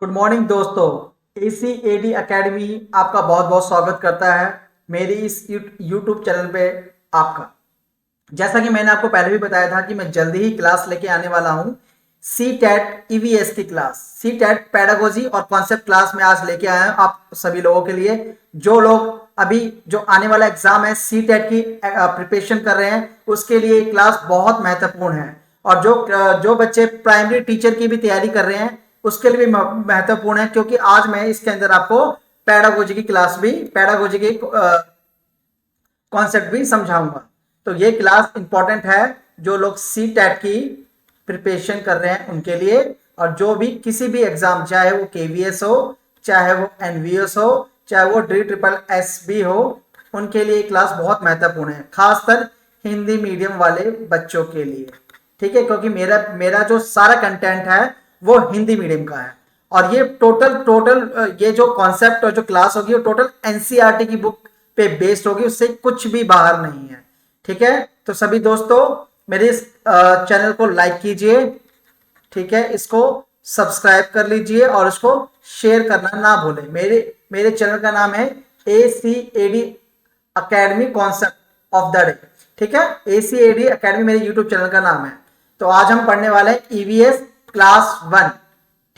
Good morning दोस्तों। ACAD academy आपका बहुत बहुत स्वागत करता है मेरी इस यूट्यूब चैनल पे। आपका जैसा कि मैंने आपको पहले भी बताया था कि मैं जल्दी ही क्लास लेके आने वाला हूं। सी टेट ईवीएस की क्लास, सी टेट पैडागोजी और कॉन्सेप्ट क्लास में आज लेके आया हूं आप सभी लोगों के लिए। जो लोग अभी जो आने वाला एग्जाम है सी टेट की प्रिपरेशन कर रहे हैं उसके लिए क्लास बहुत महत्वपूर्ण है। और जो बच्चे प्राइमरी टीचर की भी तैयारी कर रहे हैं उसके लिए भी महत्वपूर्ण है, क्योंकि आज मैं इसके अंदर आपको पैडागोजी की क्लास भी, पैडागोजी की कॉन्सेप्ट भी समझाऊंगा। तो ये क्लास इंपॉर्टेंट है जो लोग सी टेट की प्रिपरेशन कर रहे हैं उनके लिए, और जो भी किसी भी एग्जाम, चाहे वो केवीएस हो, चाहे वो एनवीएस हो, चाहे वो DSSS हो, उनके लिए क्लास बहुत महत्वपूर्ण है, खासकर हिंदी मीडियम वाले बच्चों के लिए। ठीक है, क्योंकि मेरा मेरा जो सारा कंटेंट है वो हिंदी मीडियम का है। और ये टोटल टोटल ये जो कॉन्सेप्ट और जो क्लास होगी वो टोटल एनसीईआरटी की बुक पे बेस्ड होगी, उससे कुछ भी बाहर नहीं है। ठीक है, तो सभी दोस्तों मेरे इस चैनल को लाइक कीजिए, ठीक है, इसको सब्सक्राइब कर लीजिए और इसको शेयर करना ना भूलें। मेरे मेरे चैनल का नाम है ACAD academy concept of the day. ठीक है, ACAD एकेडमी मेरे यूट्यूब चैनल का नाम है। तो आज हम पढ़ने वाले हैं ईवीएस क्लास 1।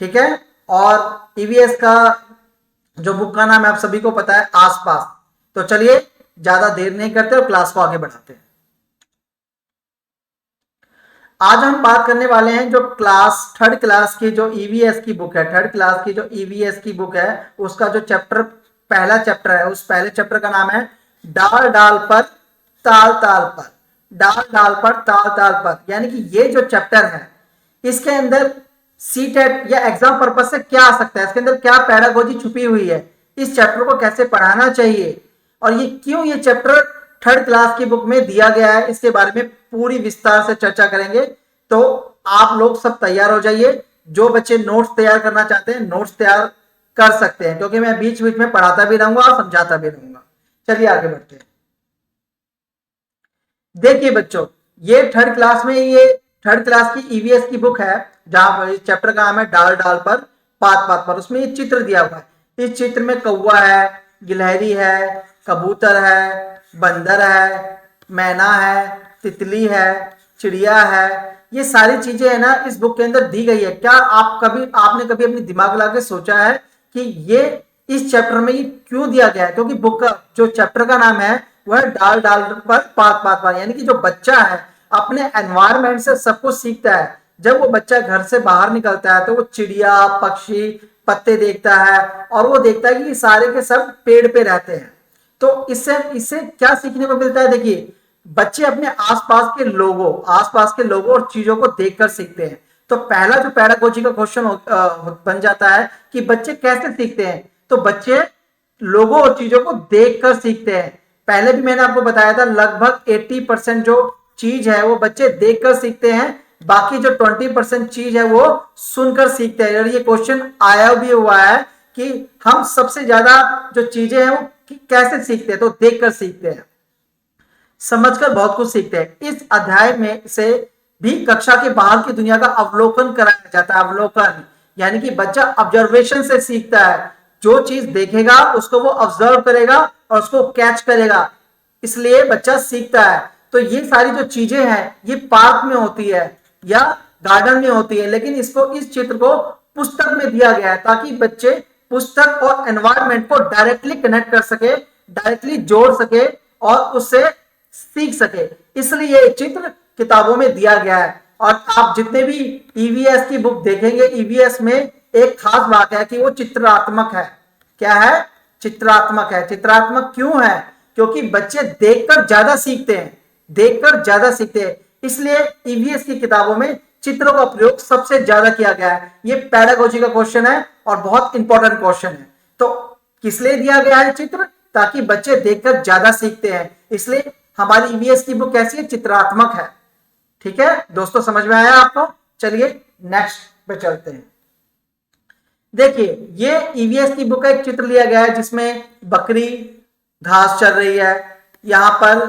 ठीक है, और ईवीएस का जो बुक का नाम है आप सभी को पता है, आसपास। तो चलिए ज्यादा देर नहीं करते और क्लास को आगे बढ़ाते हैं। आज हम बात करने वाले हैं जो थर्ड क्लास की जो ईवीएस की बुक है, थर्ड क्लास की जो ईवीएस की बुक है उसका जो चैप्टर, पहला चैप्टर है, उस पहले चैप्टर का नाम है डाल डाल पर ताल ताल पर। डाल डाल पर ताल ताल पर, यानी कि ये जो चैप्टर है इसके अंदर सी टेट या एग्जाम पर्पज से क्या आ सकता है, इसके अंदर क्या पैडागोजी छुपी हुई है, इस चैप्टर को कैसे पढ़ाना चाहिए, और ये क्यों ये चैप्टर थर्ड क्लास की बुक में दिया गया है, इसके बारे में पूरी विस्तार से चर्चा करेंगे। तो आप लोग सब तैयार हो जाइए। जो बच्चे नोट्स तैयार करना चाहते हैं नोट्स तैयार कर सकते हैं, क्योंकि मैं बीच बीच में पढ़ाता भी रहूंगा और समझाता भी रहूंगा। चलिए आगे बढ़ते हैं। देखिए बच्चों, ये थर्ड क्लास में, ये थर्ड क्लास की ईवीएस की बुक है जहां चैप्टर का नाम है डाल डाल पर पात पात पर। उसमें ये चित्र दिया हुआ है, इस चित्र में कौवा है, गिलहरी है, कबूतर है, बंदर है, मैना है, तितली है, चिड़िया है। ये सारी चीजें है ना इस बुक के अंदर दी गई है। क्या आपने कभी अपनी दिमाग लगा के सोचा है कि ये इस चैप्टर में ये क्यों दिया गया है? क्योंकि बुक का जो चैप्टर का नाम है वह डाल डाल पर पात पात पर, यानी कि जो बच्चा है अपने एनवायरमेंट से सब कुछ सीखता है। जब वो बच्चा घर से बाहर निकलता है तो वो चिड़िया, पक्षी, पत्ते देखता है और वो देखता है कि सारे के सब पेड़ पे रहते हैं। तो इससे इससे क्या सीखने को मिलता है? देखिए, बच्चे अपने आसपास के लोगों और चीजों को देखकर सीखते हैं। तो पहला जो पैडागोजी का क्वेश्चन बन जाता है कि बच्चे कैसे सीखते हैं। तो बच्चे लोगों और चीजों को देखकर सीखते हैं। पहले भी मैंने आपको बताया था लगभग 80% जो चीज है वो बच्चे देखकर सीखते हैं, बाकी जो 20% चीज है वो सुनकर सीखते हैं। और ये क्वेश्चन आया भी हुआ है कि हम सबसे ज्यादा जो चीजें हैं वो कैसे सीखते हैं, तो देखकर सीखते हैं, समझकर बहुत कुछ सीखते हैं। इस अध्याय में से भी कक्षा के बाहर की दुनिया का अवलोकन कराया जाता है। अवलोकन यानी कि बच्चा ऑब्जर्वेशन से सीखता है, जो चीज देखेगा उसको वो ऑब्जर्व करेगा और उसको कैच करेगा, इसलिए बच्चा सीखता है। तो ये सारी जो चीजें हैं ये पार्क में होती है या गार्डन में होती है, लेकिन इसको, इस चित्र को पुस्तक में दिया गया है ताकि बच्चे पुस्तक और एनवायरमेंट को डायरेक्टली कनेक्ट कर सके, डायरेक्टली जोड़ सके और उससे सीख सके, इसलिए ये चित्र किताबों में दिया गया है। और आप जितने भी ईवीएस की बुक देखेंगे, ईवीएस में एक खास बात है कि वो चित्रात्मक है। क्या है? चित्रात्मक है। चित्रात्मक क्यों है? क्योंकि बच्चे देखकर ज्यादा सीखते हैं, देखकर ज्यादा सीखते हैं, इसलिए ईवीएस की किताबों में चित्रों का प्रयोग सबसे ज्यादा किया गया है। ये पैडागोजी का क्वेश्चन है और बहुत इंपॉर्टेंट क्वेश्चन है। तो किस लिए दिया गया है चित्र? ताकि बच्चे देखकर ज्यादा सीखते हैं, इसलिए हमारी ईवीएस की बुक कैसी है? चित्रात्मक है। ठीक है दोस्तों, समझ में आया आपको? चलिए नेक्स्ट पे चलते हैं। देखिए, ये ईवीएस की बुक का एक चित्र लिया गया है जिसमें बकरी घास चर रही है, यहाँ पर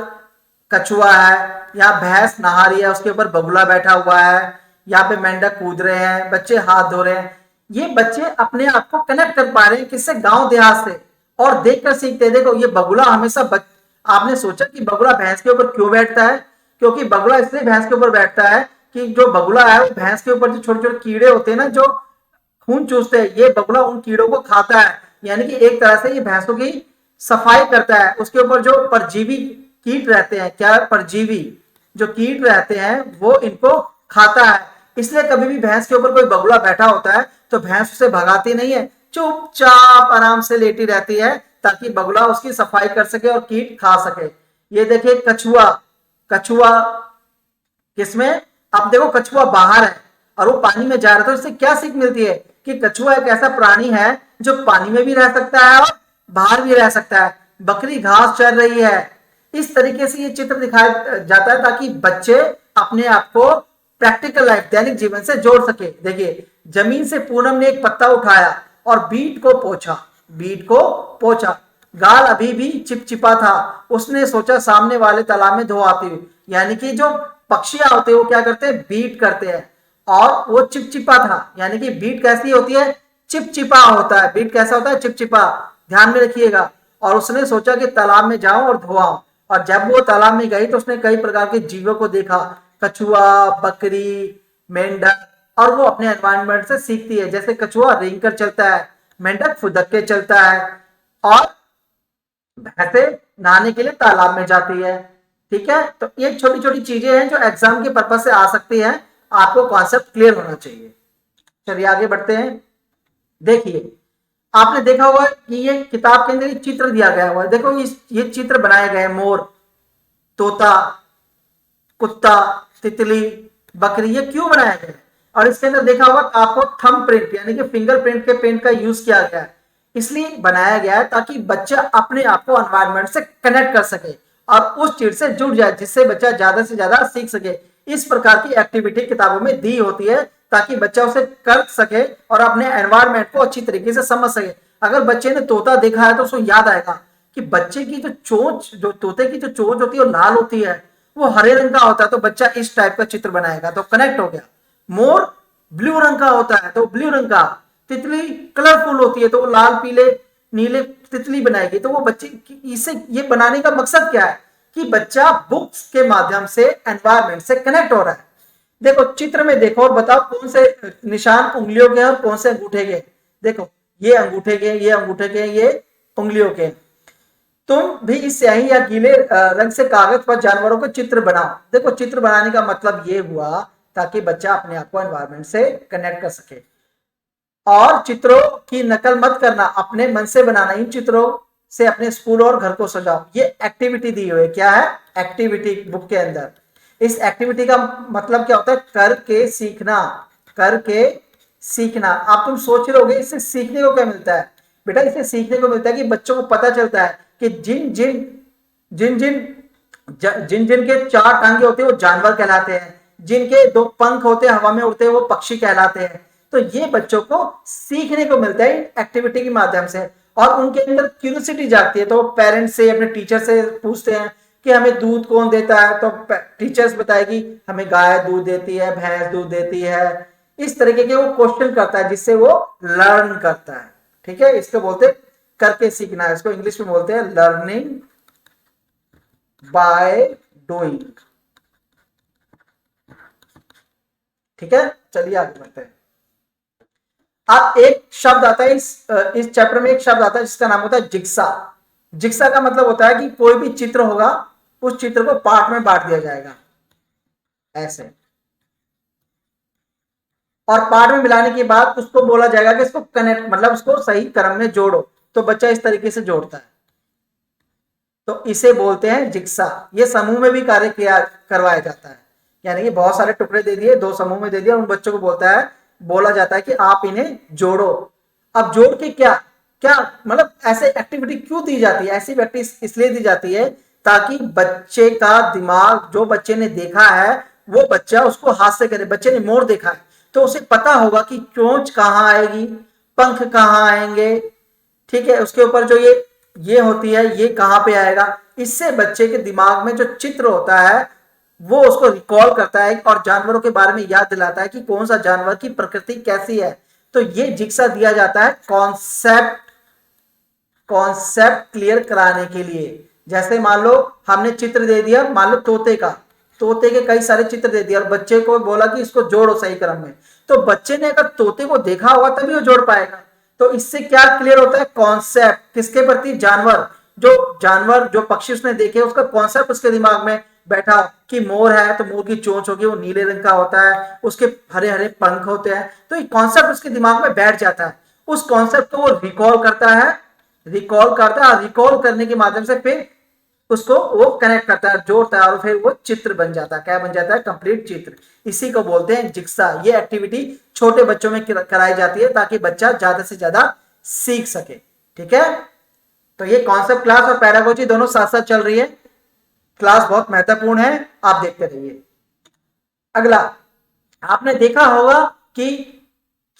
कछुआ है, यहाँ भैंस नहा रही है, उसके ऊपर बगुला बैठा हुआ है, यहाँ पे मेंढक कूद रहे हैं, बच्चे हाथ धो रहे हैं। ये बच्चे अपने आप को कनेक्ट कर पा रहे हैं किससे, गांव देहात से, और देखकर सीखते हैं। देखो ये बगुला हमेशा आपने सोचा कि बगुला भैंस के ऊपर क्यों बैठता है? क्योंकि बगुला इसलिए भैंस के ऊपर बैठता है कि जो बगुला है वो भैंस के ऊपर जो छोटे छोटे कीड़े होते हैं ना, जो खून चूसते हैं, ये बगुला उन कीड़ों को खाता है। यानी कि एक तरह से ये भैंसों की सफाई करता है। उसके ऊपर जो परजीवी कीट रहते हैं, क्या परजीवी जो कीट रहते हैं वो इनको खाता है। इसलिए कभी भी भैंस के ऊपर कोई बगुला बैठा होता है तो भैंस उसे भगाती नहीं है, चुपचाप आराम से लेटी रहती है ताकि बगुला उसकी सफाई कर सके और कीट खा सके। ये देखिए कछुआ, कछुआ किसमें, अब देखो कछुआ बाहर है और वो पानी में जा रहा था, इससे क्या सीख मिलती है कि कछुआ एक ऐसा प्राणी है जो पानी में भी रह सकता है और बाहर भी रह सकता है। बकरी घास चर रही है। इस तरीके से ये चित्र दिखाया जाता है ताकि बच्चे अपने आप को प्रैक्टिकल लाइफ, दैनिक जीवन से जोड़ सके। देखिए जमीन से पूनम ने एक पत्ता उठाया और बीट को पोंछा, बीट को पोंछा। गाल अभी भी चिपचिपा था, उसने सोचा सामने वाले तालाब में धो आती हुई। यानी कि जो पक्षियां होते हैं वो क्या करते हैं, बीट करते हैं, और वो चिपचिपा था। यानी कि बीट कैसी होती है, चिपचिपा होता है। बीट कैसा होता है, चिपचिपा, ध्यान में रखिएगा। और उसने सोचा कि तालाब में जाऊं और धोआऊं। और जब वो तालाब में गई तो उसने कई प्रकार के जीवों को देखा, कछुआ, बकरी, मेंढक, और वो अपने एनवायरनमेंट से सीखती है। जैसे कछुआ रेंग कर चलता है, मेंढक फुदक के चलता है, और भैंसे नहाने के लिए तालाब में जाती है। ठीक है, तो ये छोटी छोटी चीजें हैं जो एग्जाम के पर्पज से आ सकती हैं। आपको कॉन्सेप्ट क्लियर होना चाहिए। चलिए आगे बढ़ते हैं। देखिए आपने देखा होगा कि ये किताब के अंदर एक चित्र दिया गया हुआ है। देखो ये चित्र बनाए गए हैं, मोर, तोता, कुत्ता, तितली, बकरी, ये क्यों बनाया गया है? और इसके अंदर देखा होगा आपको थंब प्रिंट यानी कि फिंगरप्रिंट के पेंट का यूज किया गया है। इसलिए बनाया गया है ताकि बच्चा अपने आप को एनवायरनमेंट से कनेक्ट कर सके और उस चीज से जुड़ जाए, जिससे बच्चा ज्यादा से ज्यादा सीख सके। इस प्रकार की एक्टिविटी किताबों में दी होती है ताकि बच्चा उसे कर सके और अपने एनवायरनमेंट को अच्छी तरीके से समझ सके। अगर बच्चे ने तोता देखा है तो उसको याद आएगा कि बच्चे की जो चोंच, जो तोते की जो चोंच होती है वो लाल होती है, वो हरे रंग का होता है, तो बच्चा इस टाइप का चित्र बनाएगा तो कनेक्ट हो गया। मोर ब्लू रंग का होता है तो ब्लू रंग का, तितली कलरफुल होती है तो वो लाल पीले नीले तितली बनाएगी। तो वो बच्चे इसे, ये बनाने का मकसद क्या है कि बच्चा बुक्स के माध्यम से एनवायरनमेंट से कनेक्ट हो रहा है। देखो चित्र में देखो और बताओ कौन से निशान उंगलियों के और कौन से अंगूठे के। देखो ये अंगूठे के, ये अंगूठे के, ये उंगलियों के। तुम भी इस स्याही या गीले रंग से कागज पर जानवरों को चित्र बनाओ। देखो चित्र बनाने का मतलब ये हुआ ताकि बच्चा अपने आप को एनवायरनमेंट से कनेक्ट कर सके। और चित्रों की नकल मत करना, अपने मन से बनाना। इन चित्रों से अपने स्कूल और घर को सजाओ। ये एक्टिविटी दी हुई है। क्या है, एक्टिविटी बुक के अंदर। इस एक्टिविटी का मतलब क्या होता है, करके सीखना, करके सीखना। आप तुम सोच रहे होगे इससे सीखने को क्या मिलता है? बेटा इससे सीखने को मिलता है कि बच्चों को पता चलता है कि जिन जिन जिन जिन जिन जिन के चार टांगे होते हैं वो जानवर कहलाते हैं, जिनके दो पंख होते हैं हवा में उड़ते हैं वो पक्षी कहलाते हैं। तो ये बच्चों को सीखने को मिलता है एक्टिविटी के माध्यम से, और उनके अंदर क्यूरियोसिटी जागती है। तो पेरेंट्स से, अपने टीचर से पूछते हैं कि हमें दूध कौन देता है, तो टीचर्स बताएगी हमें गाय दूध देती है, भैंस दूध देती है। इस तरीके के वो क्वेश्चन करता है जिससे वो लर्न करता है। ठीक है, इसको बोलते हैं करके सीखना है। इसको इंग्लिश में बोलते हैं लर्निंग बाय डूइंग। ठीक है, चलिए आगे बढ़ते हैं। अब एक शब्द आता है इस चैप्टर में, एक शब्द आता है जिसका नाम होता है जिक्सा। जिक्सा का मतलब होता है कि कोई भी चित्र होगा उस चित्र को पार्ट में बांट दिया जाएगा ऐसे, और पार्ट में मिलाने के बाद उसको बोला जाएगा कि इसको कनेक्ट, मतलब उसको सही क्रम में जोड़ो। तो बच्चा इस तरीके से जोड़ता है, तो इसे बोलते हैं जिक्सा। ये समूह में भी कार्य किया करवाया जाता है। यानी कि बहुत सारे टुकड़े दे दिए, दो समूह में दे दिए, उन बच्चों को बोला जाता है कि आप इन्हें जोड़ो। अब जोड़ के क्या क्या मतलब ऐसे एक्टिविटी क्यों दी जाती है? ऐसी एक्टिविटी इसलिए दी जाती है ताकि बच्चे का दिमाग, जो बच्चे ने देखा है वो बच्चा उसको हाथ से करे। बच्चे ने मोर देखा है तो उसे पता होगा कि चोंच कहाँ आएगी, पंख कहाँ आएंगे, ठीक है, उसके ऊपर जो ये होती है ये कहाँ पे आएगा। इससे बच्चे के दिमाग में जो चित्र होता है वो उसको रिकॉल करता है और जानवरों के बारे में याद दिलाता है कि कौन सा जानवर की प्रकृति कैसी है। तो ये जिक्सा दिया जाता है कॉन्सेप्ट क्लियर कराने के लिए। जैसे मान लो हमने चित्र दे दिया, मान लो तोते का, तोते के कई सारे चित्र दे दिए और बच्चे को बोला कि इसको जोड़ो सही क्रम में, तो बच्चे ने अगर तोते को देखा होगा तभी वो जोड़ पाएगा। तो इससे क्या क्लियर होता है, कॉन्सेप्ट किसके प्रति, जानवर जो पक्षी उसने देखे उसका कॉन्सेप्ट उसके दिमाग में बैठा कि मोर है तो मोर की चोंच होगी, वो नीले रंग का होता है, उसके हरे हरे पंख होते हैं, तो ये कॉन्सेप्ट उसके दिमाग में बैठ जाता है। उस कॉन्सेप्ट को वो रिकॉल करता है, रिकॉल करने के माध्यम से फिर उसको वो कनेक्ट करता है, जोड़ता है और फिर वो चित्र बन जाता है। क्या बन जाता है, कंप्लीट चित्र। इसी को बोलते हैं जिक्सा। ये एक्टिविटी छोटे बच्चों में कराई जाती है ताकि बच्चा ज्यादा से ज्यादा सीख सके। ठीक है, तो ये कॉन्सेप्ट क्लास और पैरागोजी दोनों साथ साथ चल रही है। क्लास बहुत महत्वपूर्ण है, आप देखते रहिए। अगला, आपने देखा होगा कि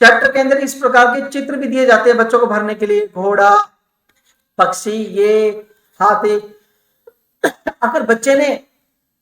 चैप्टर के अंदर इस प्रकार के चित्र भी दिए जाते हैं बच्चों को भरने के लिए, घोड़ा, पक्षी, ये हाथी। अगर बच्चे ने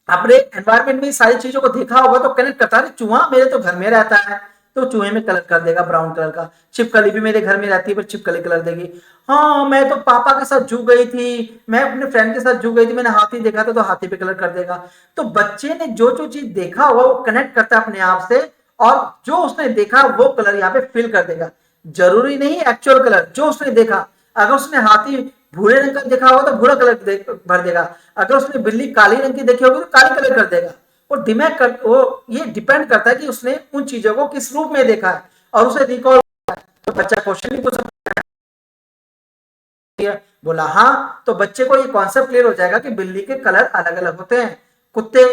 अपने एनवायरमेंट में सारी चीजों को देखा होगा तो कनेक्ट करता है, चूहा मेरे तो घर में रहता है तो चूहे में कलर कर देगा ब्राउन कलर का, छिपकली भी मेरे घर में रहती है पर छिपकली कलर देगी। हाँ, मैं तो पापा के साथ जू गई थी, मैं अपने फ्रेंड के साथ जू गई थी, मैंने हाथी देखा था तो हाथी पे कलर कर देगा। तो बच्चे ने जो जो चीज देखा हुआ वो कनेक्ट करता है अपने आप से, और जो उसने देखा वो कलर यहाँ पे फिल कर देगा। जरूरी नहीं एक्चुअल कलर, जो उसने देखा, अगर उसने हाथी भूरे रंग का देखा होगा तो भूरा कलर भर देगा, अगर उसने बिल्ली काली रंग की देखी होगी तो काली कलर कर देगा। और दिमाग कर वो ये डिपेंड करता है कि उसने उन चीजों को किस रूप में देखा है और उसे रिकॉल। तो बच्चा क्वेश्चन भी पूछ सकता है, बोला हाँ, तो बच्चे को ये कॉन्सेप्ट क्लियर हो जाएगा कि बिल्ली के कलर अलग अलग होते हैं। कुत्ते,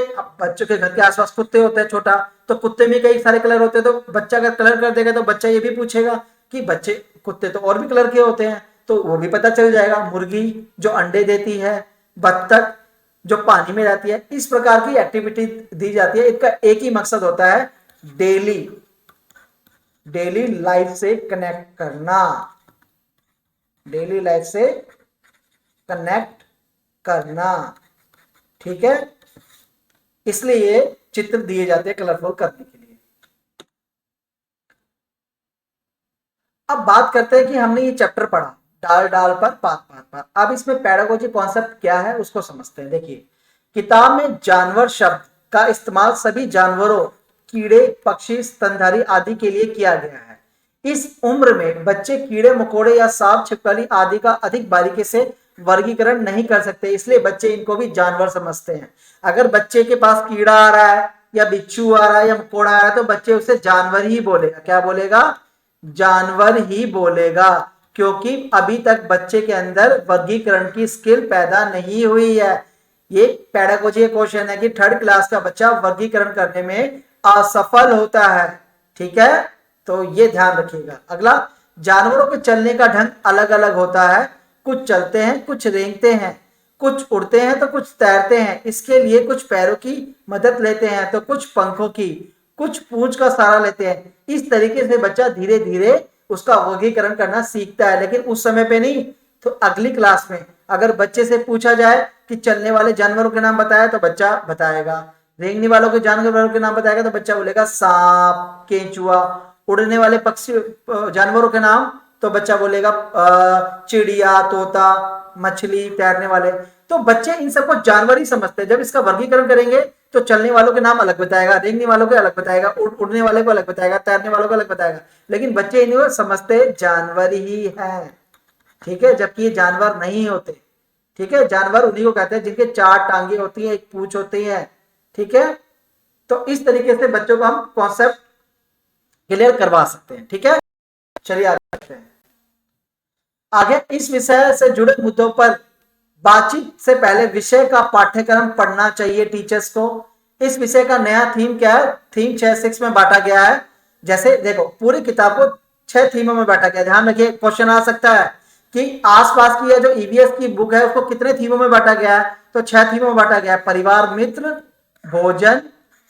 बच्चों के घर के आसपास कुत्ते होते हैं छोटा, तो कुत्ते में कई सारे कलर होते हैं, तो बच्चा अगर कलर कर देगा तो बच्चा ये भी पूछेगा कि बच्चे कुत्ते तो और भी कलर के होते हैं, तो वो भी पता चल जाएगा। मुर्गी जो अंडे देती है, बत्तख जो पानी में रहती है, इस प्रकार की एक्टिविटी दी जाती है। इसका एक ही मकसद होता है, डेली लाइफ से कनेक्ट करना, डेली लाइफ से कनेक्ट करना। ठीक है, इसलिए ये चित्र दिए जाते हैं कलरफुल करने के लिए। अब बात करते हैं कि हमने ये चैप्टर पढ़ा डाल डाल पर पात पात पर। अब इसमें पैडागोजी कॉन्सेप्ट क्या है उसको समझते हैं। देखिए, किताब में जानवर शब्द का इस्तेमाल सभी जानवरों, कीड़े, पक्षी, स्तनधारी आदि के लिए किया गया है। इस उम्र में बच्चे कीड़े मकोड़े या सांप छिपकली आदि का अधिक बारीकी से वर्गीकरण नहीं कर सकते, इसलिए बच्चे इनको भी जानवर समझते हैं। अगर बच्चे के पास कीड़ा आ रहा है या बिच्छू आ रहा है या मकोड़ा आ रहा है तो बच्चे उसे जानवर ही बोलेगा। क्या बोलेगा, जानवर ही बोलेगा, क्योंकि अभी तक बच्चे के अंदर वर्गीकरण की स्किल पैदा नहीं हुई है। ये पैडागोजी क्वेश्चन है कि थर्ड क्लास का बच्चा वर्गीकरण करने में असफल होता है। ठीक है, तो ये ध्यान रखिएगा। अगला, जानवरों के चलने का ढंग अलग अलग होता है, कुछ चलते हैं, कुछ रेंगते हैं, कुछ उड़ते हैं तो कुछ तैरते हैं। इसके लिए कुछ पैरों की मदद लेते हैं तो कुछ पंखों की, कुछ पूंछ का सहारा लेते हैं। इस तरीके से बच्चा धीरे धीरे उसका वर्गीकरण करना सीखता है, लेकिन उस समय पे नहीं। तो अगली क्लास में अगर बच्चे से पूछा जाए कि चलने वाले जानवरों के नाम बताया तो बच्चा बताएगा, रेंगने वालों के जानवरों के नाम बताएगा तो बच्चा बोलेगा सांप, केंचुआ। उड़ने वाले पक्षी जानवरों के नाम तो बच्चा बोलेगा चिड़िया, तोता, मछली, तैरने वाले। तो बच्चे इन सबको जानवर ही समझते हैं। जब इसका वर्गीकरण करेंगे तो चलने वालों के नाम अलग बताएगा, रेंगने वालों के अलग बताएगा, उड़ने वाले को अलग बताएगा, तैरने वालों को अलग बताएगा, लेकिन बच्चे इन्हें समझते जानवर ही हैं। ठीक है, जबकि ये जानवर नहीं होते। ठीक है, जानवर उन्हीं को कहते हैं जिनके 4 टांगे होती है, एक पूंछ होती है। ठीक है, तो इस तरीके से बच्चों को हम कॉन्सेप्ट क्लियर करवा सकते हैं। ठीक है, चलिए आगे बढ़ते हैं। आगे इस विषय से जुड़े मुद्दों पर बातचीत से पहले विषय का पाठ्यक्रम पढ़ना चाहिए टीचर्स को। इस विषय का नया थीम क्या है, थीम 6 में बांटा गया है। जैसे देखो, पूरी किताब को 6 थीमों में बांटा गया। ध्यान रखिए, क्वेश्चन आ सकता है कि आसपास की जो ईवीएस की बुक है उसको कितने थीमों में बांटा गया है, तो 6 थीमों में बांटा गया है। परिवार, मित्र, भोजन,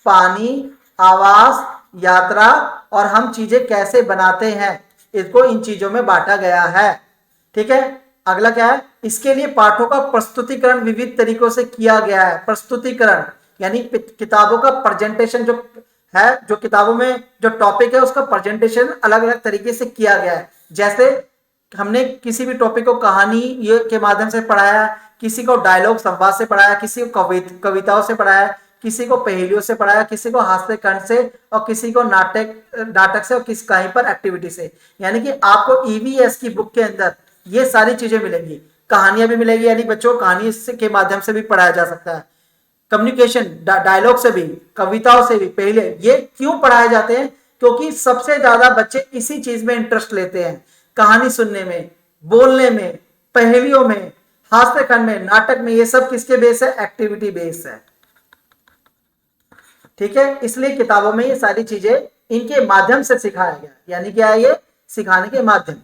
पानी, आवास, यात्रा और हम चीजें कैसे बनाते हैं, इसको इन चीजों में बांटा गया है। ठीक है, अगला क्या है, इसके लिए पाठों का प्रस्तुतिकरण विविध तरीकों से किया गया है। प्रस्तुतिकरण यानी किताबों का प्रेजेंटेशन जो है, जो किताबों में जो टॉपिक है उसका प्रेजेंटेशन अलग अलग तरीके से किया गया है। जैसे हमने किसी भी टॉपिक को कहानी ये के माध्यम से पढ़ाया, किसी को डायलॉग संवाद से पढ़ाया, किसी को कविताओं से पढ़ाया, किसी को पहेलियों से पढ़ाया, किसी को हास्य खंड से, और किसी को नाटक से, और किसी कहीं पर एक्टिविटी से। यानी कि आपको ईवीएस की बुक के अंदर ये सारी चीजें मिलेंगी, कहानियां भी मिलेगी, यानी बच्चों को कहानी के माध्यम से भी पढ़ाया जा सकता है, कम्युनिकेशन डायलॉग से भी, कविताओं से भी। पहले ये क्यों पढ़ाए जाते हैं? क्योंकि सबसे ज्यादा बच्चे इसी चीज में इंटरेस्ट लेते हैं, कहानी सुनने में, बोलने में, पहेलियों में, हास्य खंड में, नाटक में। ये सब किसके बेस है? एक्टिविटी बेस है। ठीक है, इसलिए किताबों में ये सारी चीजें इनके माध्यम से सिखाया गया। यानी क्या है? ये सिखाने के माध्यम।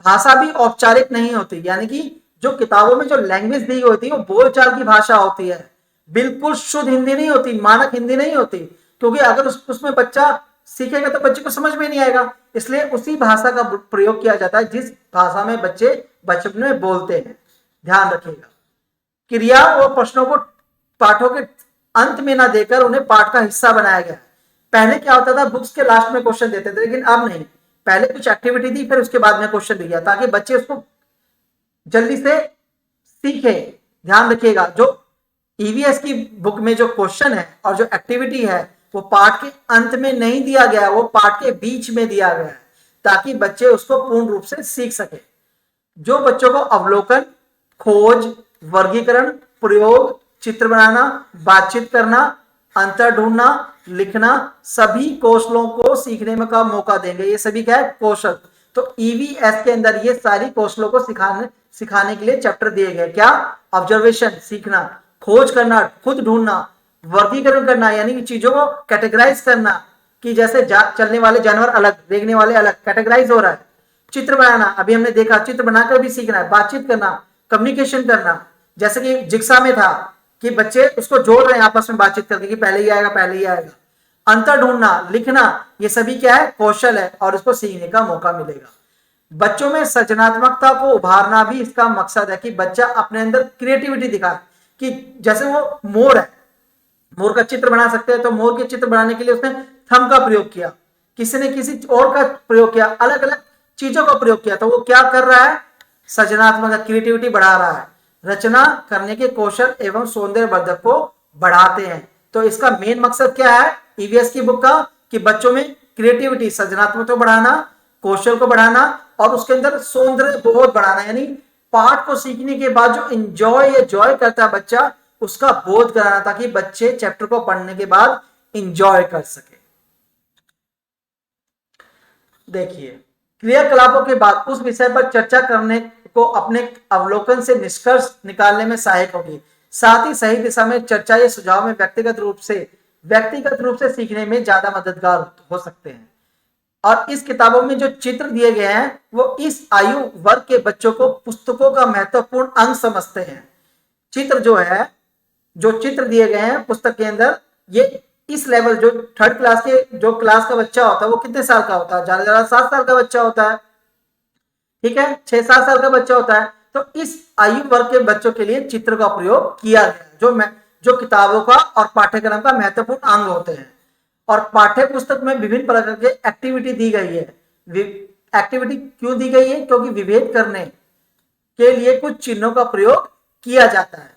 भाषा भी औपचारिक नहीं होती, यानी कि जो किताबों में जो लैंग्वेज दी होती है वो बोलचाल की भाषा होती है, बिल्कुल शुद्ध हिंदी नहीं होती, मानक हिंदी नहीं होती। क्योंकि अगर उसमें बच्चा सीखेगा तो बच्चे को समझ में नहीं आएगा, इसलिए उसी भाषा का प्रयोग किया जाता है जिस भाषा में बच्चे बचपन में बोलते हैं। ध्यान रखिएगा, क्रिया और प्रश्नों को पाठों के अंत में ना देकर उन्हें पाठ का हिस्सा बनाया गया। पहले क्या होता था, बुक्स के लास्ट में क्वेश्चन देते थे, लेकिन अब नहीं। पहले कुछ एक्टिविटी दी, फिर उसके बाद में क्वेश्चन दिया, ताकि बच्चे उसको जल्दी से सीखे। ध्यान रखिएगा, जो ईवीएस की बुक में जो क्वेश्चन है और जो एक्टिविटी है वो पाठ के अंत में नहीं दिया गया, वो पाठ के बीच में दिया गया है, ताकि बच्चे उसको पूर्ण रूप से सीख सके। जो बच्चों को अवलोकन, खोज, वर्गीकरण, प्रयोग, चित्र बनाना, बातचीत करना, अंतर ढूंढना, लिखना, सभी कौशलों को सीखने में का मौका देंगे। ये सभी क्या है? कौशल। तो ईवीएस के अंदर ये सारी कौशलों को सिखाने के लिए चैप्टर दिए गए। क्या? ऑब्जर्वेशन, सीखना, खोज करना, खुद ढूंढना, वर्गीकरण करना, यानी कि चीजों को कैटेगराइज करना, कि जैसे चलने वाले जानवर अलग, देखने वाले अलग, कैटेगराइज हो रहा है। चित्र बनाना, अभी हमने देखा, चित्र बनाकर भी सीखना है। बातचीत करना, कम्युनिकेशन करना, जैसे कि जिक्सा में था कि बच्चे उसको जोड़ रहे हैं आपस में बातचीत करके कि पहले ही आएगा, पहले ही आएगा। अंतर ढूंढना, लिखना, ये सभी क्या है? कौशल है, और इसको सीखने का मौका मिलेगा। बच्चों में सृजनात्मकता को उभारना भी इसका मकसद है, कि बच्चा अपने अंदर क्रिएटिविटी दिखाए। कि जैसे वो मोर है, मोर का चित्र बना सकते हैं, तो मोर के चित्र बनाने के लिए उसने थंब का प्रयोग किया, किसी ने किसी और का प्रयोग किया, अलग अलग चीजों का प्रयोग किया। तो वो क्या कर रहा है? सृजनात्मक, क्रिएटिविटी बढ़ा रहा है। रचना करने के कौशल एवं सौंदर्यवर्धक को बढ़ाते हैं। तो इसका मेन मकसद क्या है ईवीएस की बुक का? कि बच्चों में क्रिएटिविटी, सृजनात्मकता को बढ़ाना, कौशल को बढ़ाना, और उसके अंदर सौंदर्य बोध बढ़ाना। यानी पाठ को सीखने के बाद जो एंजॉय या जॉय करता है बच्चा, उसका बोध कराना, ताकि बच्चे चैप्टर को पढ़ने के बाद एंजॉय कर सके। देखिए, क्रियाकलापों के बाद उस विषय पर चर्चा करने को अपने अवलोकन से निष्कर्ष निकालने में सहायक होगी। साथ ही सही दिशा में चर्चा या सुझाव में व्यक्तिगत रूप से सीखने में ज्यादा मददगार हो सकते हैं। और इस किताबों में जो चित्र दिए गए हैं वो इस आयु वर्ग के बच्चों को पुस्तकों का महत्वपूर्ण अंग समझते हैं। चित्र जो है, जो चित्र दिए गए हैं पुस्तक के अंदर, ये इस लेवल, जो थर्ड क्लास के जो क्लास का बच्चा होता है वो कितने साल का होता है? ज्यादा ज्यादा 7 साल का बच्चा होता है। ठीक है, 6-7 साल का बच्चा होता है। तो इस आयु वर्ग के बच्चों के लिए चित्र का प्रयोग किया गया, जो किताबों का और पाठ्यक्रम का महत्वपूर्ण अंग होते हैं। और पाठ्य पुस्तक में विभिन्न प्रकार के एक्टिविटी दी गई है। एक्टिविटी क्यों दी गई है? क्योंकि विभेद करने के लिए कुछ चिन्हों का प्रयोग किया जाता है।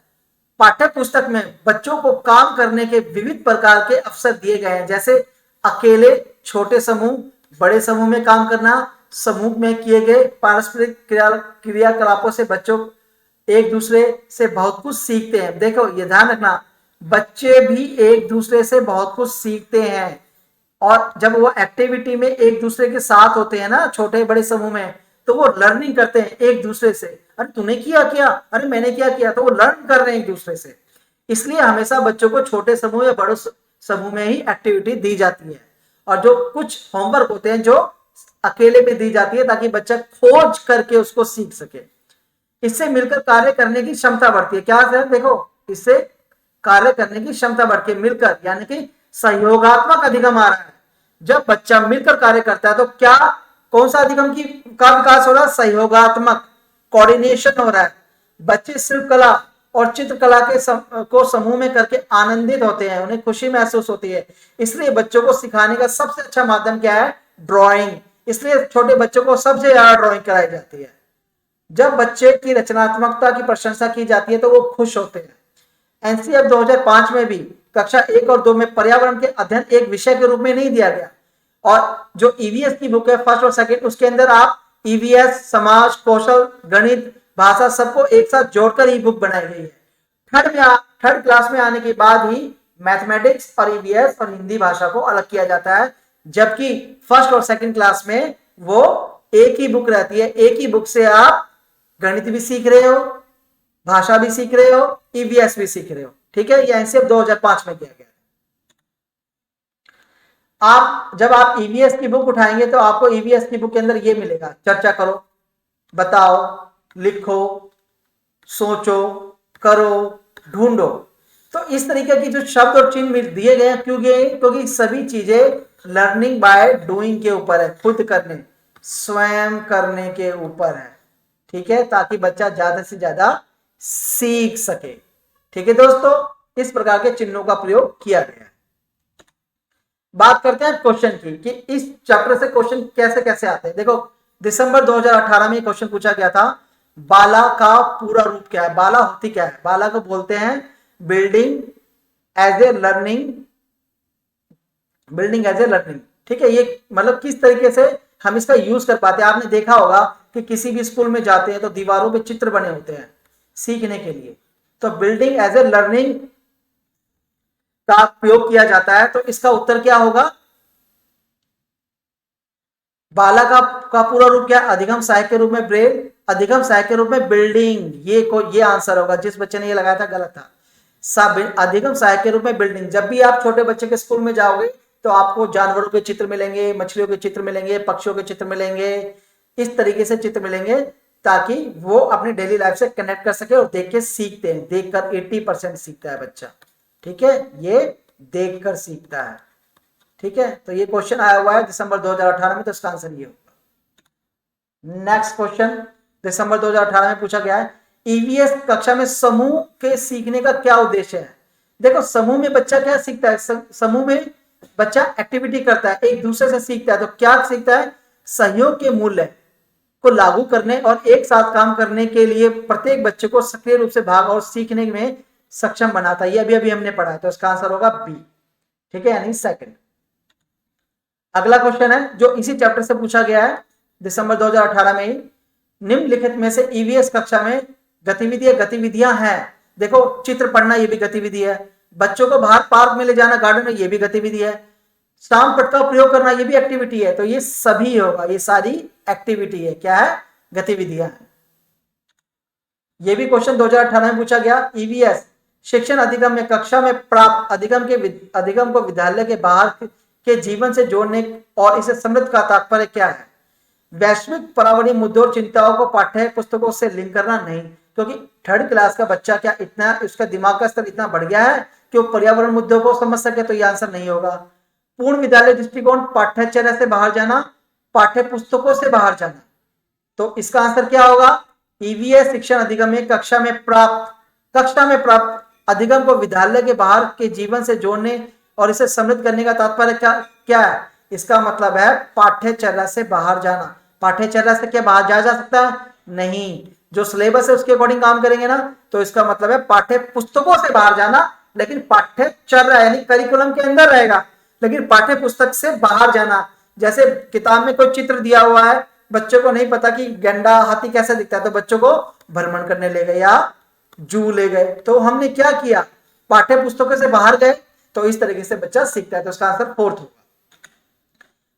पाठ्य पुस्तक में बच्चों को काम करने के विविध प्रकार के अवसर दिए गए हैं, जैसे अकेले, छोटे समूह, बड़े समूह में काम करना। समूह में किए गए पारस्परिक क्रियाकलापों से बच्चों एक दूसरे से बहुत कुछ सीखते हैं। देखो, ये ध्यान रखना, बच्चे भी एक दूसरे से बहुत कुछ सीखते हैं। और जब वो एक्टिविटी में एक दूसरे के साथ होते हैं ना, छोटे बड़े समूह में, तो वो लर्निंग करते हैं एक दूसरे से। अरे तूने किया, अरे मैंने किया, तो वो लर्न कर रहे हैं एक दूसरे से। इसलिए हमेशा बच्चों को छोटे समूह या बड़े समूह में ही एक्टिविटी दी जाती है। और जो कुछ होमवर्क होते हैं जो अकेले में दी जाती है, ताकि बच्चा खोज करके उसको सीख सके। इससे मिलकर कार्य करने की क्षमता बढ़ती है। क्या है? देखो, इससे कार्य करने की क्षमता बढ़ती है, मिलकर, यानी कि सहयोगात्मक अधिगम आ रहा है। जब बच्चा मिलकर कार्य करता है तो क्या, कौन सा अधिगम का विकास हो रहा है? सहयोगात्मक, कोऑर्डिनेशन हो रहा है। बच्चे शिल्पकला, और चित्रकला को समूह में करके आनंदित होते हैं, उन्हें खुशी महसूस होती है। इसलिए बच्चों को सिखाने का सबसे अच्छा माध्यम क्या है? ड्राइंग। इसलिए छोटे बच्चों को सबसे ज्यादा ड्राइंग कराई जाती है। जब बच्चे की रचनात्मकता की प्रशंसा की जाती है तो वो खुश होते हैं। एनसीएफ 2005 में भी कक्षा 1 और 2 में पर्यावरण के अध्ययन एक विषय के रूप में नहीं दिया गया। और जो ईवीएस की बुक है फर्स्ट और सेकंड, उसके अंदर आप ईवीएस, समाज, कौशल, गणित, भाषा सबको एक साथ जोड़कर ई बुक बनाई गई है। थर्ड क्लास में आने के बाद ही मैथमेटिक्स और ईवीएस और हिंदी भाषा को अलग किया जाता है, जबकि फर्स्ट और सेकंड क्लास में वो एक ही बुक रहती है। एक ही बुक से आप गणित भी सीख रहे हो, भाषा भी सीख रहे हो, ईवीएस भी सीख रहे हो। ठीक है, ये एनसीएफ 2005 में किया गया। जब आप ईवीएस की बुक उठाएंगे तो आपको ईवीएस की बुक के अंदर ये मिलेगा, चर्चा करो, बताओ, लिखो, सोचो, करो, ढूंढो। तो इस तरीके की जो शब्द और चिन्ह दिए गए हैं, क्यों गए? क्योंकि सभी चीजें लर्निंग बाय डूइंग के ऊपर है, खुद करने, स्वयं करने के ऊपर है। ठीक है, ताकि बच्चा ज्यादा से ज्यादा सीख सके। ठीक है दोस्तों, इस प्रकार के चिन्हों का प्रयोग किया गया है। बात करते हैं क्वेश्चन की कि इस चैप्टर से क्वेश्चन कैसे कैसे आते हैं। देखो, दिसंबर 2018 में क्वेश्चन पूछा गया था, बाला का पूरा रूप क्या है? बाला होती क्या है? बाला को बोलते हैं building as a learning, building as a learning. ठीक है, ये मतलब किस तरीके से हम इसका यूज कर पाते हैं। आपने देखा होगा कि किसी भी स्कूल में जाते हैं तो दीवारों पे चित्र बने होते हैं सीखने के लिए। तो बिल्डिंग एज ए लर्निंग का प्रयोग किया जाता है। तो इसका उत्तर क्या होगा? बाला का पूरा रूप क्या है? अधिगम सहायक के रूप में ब्रेल, अधिगम सहायक के रूप में बिल्डिंग। ये आंसर होगा। जिस बच्चे ने ये लगाया था गलत था। अधिगम सहायक के रूप में बिल्डिंग। जब भी आप छोटे बच्चे के स्कूल में जाओगे तो आपको जानवरों के चित्र मिलेंगे, मछलियों के चित्र मिलेंगे, पक्षियों के चित्र मिलेंगे, इस तरीके से चित्र मिलेंगे ताकि वो अपनी डेली लाइफ से कनेक्ट कर सके। और देख के सीखते हैं, देखकर 80% सीखता है बच्चा। ठीक है, ये देखकर सीखता है। ठीक है, तो ये क्वेश्चन आया हुआ है दिसंबर 2018 में, तो इसका आंसर ये होगा। नेक्स्ट क्वेश्चन दिसंबर 2018 में पूछा गया है, ईवीएस कक्षा में समूह के सीखने का क्या उद्देश्य है? देखो, समूह में बच्चा क्या सीखता है? समूह में बच्चा एक्टिविटी करता है, एक दूसरे से सीखता है। तो क्या सीखता है? सहयोग के मूल्य को लागू करने और एक साथ काम करने के लिए प्रत्येक बच्चे को सक्रिय रूप से भाग और सीखने में सक्षम बनाता है। ये अभी हमने पढ़ा है, तो इसका आंसर होगा बी। ठीक है, यानी सेकंड। अगला क्वेश्चन है जो इसी चैप्टर से पूछा गया है दिसंबर 2018 में ही, निम्नलिखित में से ईवीएस कक्षा में गतिविधियां हैं। देखो, चित्र पढ़ना ये भी गतिविधि है, बच्चों को बाहर पार्क में ले जाना, गार्डन में, ये भी गतिविधि है, स्टाम्प पट का प्रयोग करना, ये भी एक्टिविटी है। तो ये सभी होगा, ये सारी एक्टिविटी है। क्या है? गतिविधियां हैं। ये भी क्वेश्चन 2018 में पूछा गया। ईवीएस शिक्षण अधिगम में कक्षा में प्राप्त अधिगम को विद्यालय के बाहर के जीवन से जोड़ने और इसे समृद्ध का तात्पर्य क्या है? वैश्विक पर्यावरणीय मुद्दों और चिंताओं को पाठ्य पुस्तकों से लिंक करना नहीं, क्योंकि थर्ड क्लास का बच्चा क्या इतना, उसका दिमाग का स्तर इतना बढ़ गया है कि वो पर्यावरण मुद्दों को समझ सके। तो ये आंसर नहीं होगा। पूर्ण विद्यालय दृष्टिकोण, पाठ्यचर्या से बाहर जाना, पाठ्य पुस्तकों से बाहर जाना। तो इसका आंसर क्या होगा? ईवीएस शिक्षण अधिगम में कक्षा में प्राप्त अधिगम को विद्यालय के बाहर के जीवन से जोड़ने और इसे समृद्ध करने का तात्पर्य क्या है? इसका मतलब है पाठ्यचर्या से बाहर जाना। पाठ्यचर्या से क्या बाहर जा सकता है? नहीं। जो सिलेबस है उसके अकॉर्डिंग काम करेंगे ना, तो इसका मतलब है पाठ्य पुस्तकों से बाहर जाना, लेकिन पाठ्यचर्या यानी करिकुलम के अंदर रहेगा, लेकिन पाठ्य पुस्तक से बाहर जाना। जैसे किताब में कोई चित्र दिया हुआ है, बच्चों को नहीं पता कि गंडा हाथी कैसे दिखता है, तो बच्चों को भ्रमण करने ले गए या जू ले गए। तो हमने क्या किया? पाठ्य पुस्तकों से बाहर गए। तो इस तरीके से बच्चा सीखता है। तो इसका आंसर फोर्थ होगा।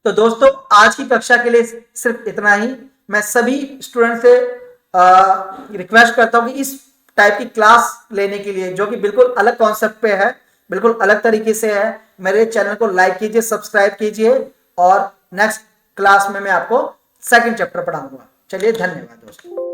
तो दोस्तों, आज की कक्षा के लिए सिर्फ इतना ही। मैं सभी स्टूडेंट से रिक्वेस्ट करता हूं कि इस टाइप की क्लास लेने के लिए, जो कि बिल्कुल अलग कॉन्सेप्ट पे है, बिल्कुल अलग तरीके से है, मेरे चैनल को लाइक कीजिए, सब्सक्राइब कीजिए, और नेक्स्ट क्लास में मैं आपको सेकंड चैप्टर पढ़ाऊंगा। चलिए, धन्यवाद दोस्तों।